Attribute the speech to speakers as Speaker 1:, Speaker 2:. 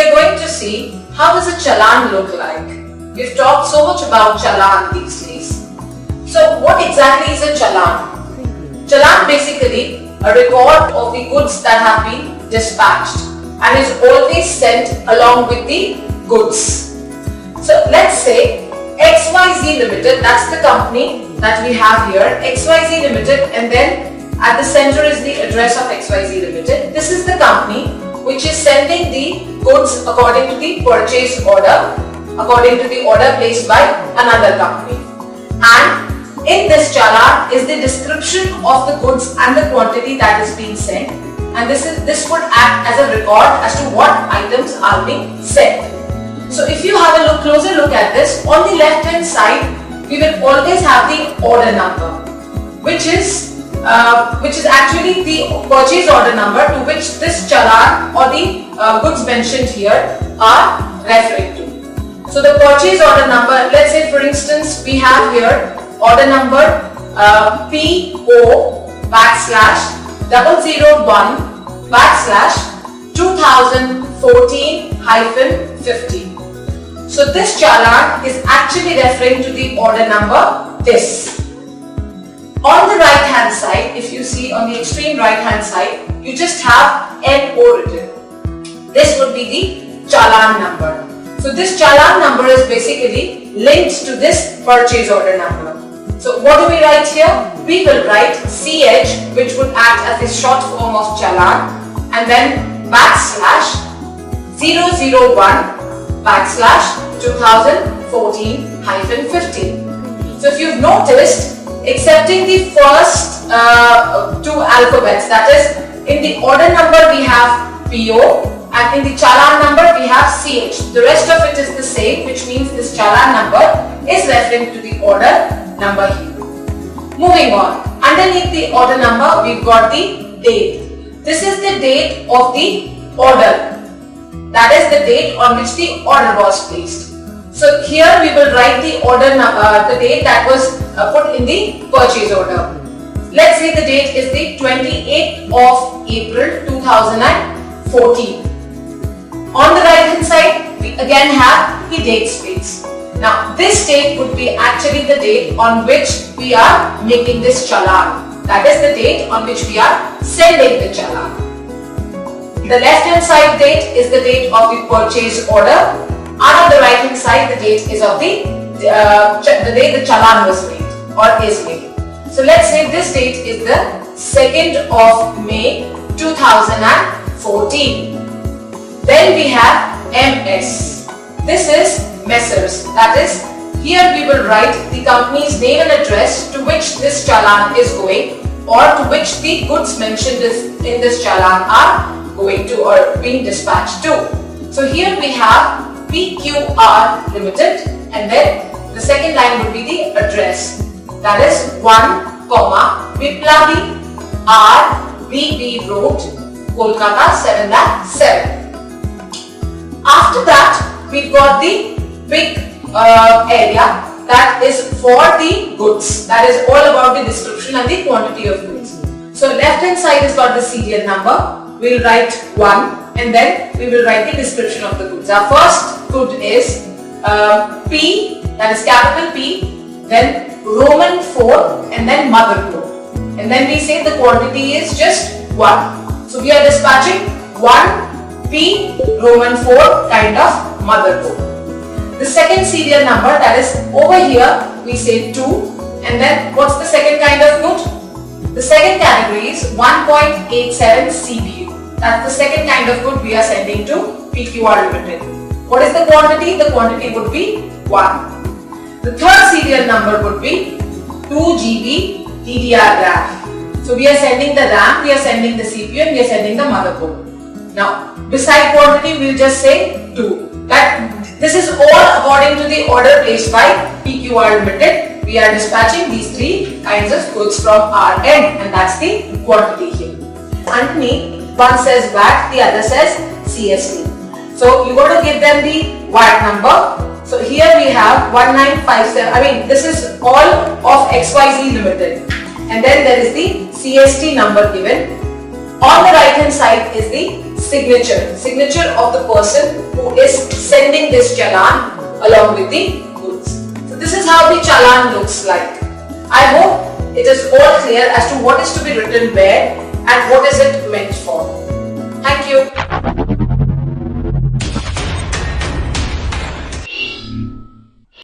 Speaker 1: are going to see how does a challan look like. We've talked so much about challan these days. So what exactly is a challan? Challan basically a record of the goods that have been dispatched and is always sent along with the goods. So let's say XYZ Limited, that's the company that we have here, XYZ Limited, and then at the center is the address of XYZ Limited. This is the company which is sending the goods according to the purchase order, according to the order placed by another company. And in this challan is the description of the goods and the quantity that is being sent, and this would act as a record as to what items are being sent. So if you have a closer look at this, on the left hand side we will always have the order number, which is actually the purchase order number to which this challan or the goods mentioned here are referring to. So the purchase order number, let's say for instance we have here order number PO/001/2014-15. So this challan is actually referring to the order number this. On the right hand side, if you see on the extreme right hand side, you just have NO written. This would be the challan number. So this challan number is basically linked to this purchase order number. So what do we write here? We will write CH, which would act as the short form of challan, and then /001/2014-15. So if you've noticed, excepting the first two alphabets, that is in the order number we have PO and in the challan number we have CH. The rest of it is the same, which means this challan number is referring to the order number here. Moving on, underneath the order number we've got the date. This is the date of the order. That is the date on which the order was placed. So here we will write the order the date that was put in the purchase order. Let's say the date is the 28th of April 2014. On the right hand side we again have the date space. Now this date would be actually the date on which we are making this challan. That is the date on which we are sending the challan. The left hand side date is the date of the purchase order, and on the right hand side the date is of the day the challan was made or is made. So let's say this date is the 2nd of May 2014. Then we have MS. This is Messrs. That is, here we will write the company's name and address to which this challan is going, or to which the goods mentioned in this challan are going to or being dispatched to. So here we have PQR Limited, and then the second line would be the address. That is 1, Viplavi R VB Road, Kolkata 7/7. After that, we've got the big area that is for the goods. That is all about the description and the quantity of goods. So left hand side has got the serial number. We'll write 1 and then we will write the description of the goods. Our first good is P, that is capital P, then Roman 4 and then mother code. And then we say the quantity is just 1. So we are dispatching 1 P Roman 4 kind of mother code. The second serial number, that is over here we say 2, and then what's the second kind of good? The second category is 1.87 CBU. That's the second kind of good we are sending to PQR Limited. What is the quantity? The quantity would be 1. The third serial number would be 2 GB DDR RAM. So we are sending the RAM, we are sending the CPU, and we are sending the motherboard. Now, beside quantity, we will just say 2. This is all according to the order placed by PQR Limited. We are dispatching these 3 kinds of goods from our end, and that's the quantity here. Underneath, one says VAT, the other says CST. So you got to give them the VAT number. So here we have 1957. This is all of XYZ Limited, and then there is the CST number given. On the right hand side is the signature of the person who is sending this challan along with the goods. So this is how the challan looks like. I hope it is all clear as to what is to be written where and what is it meant for.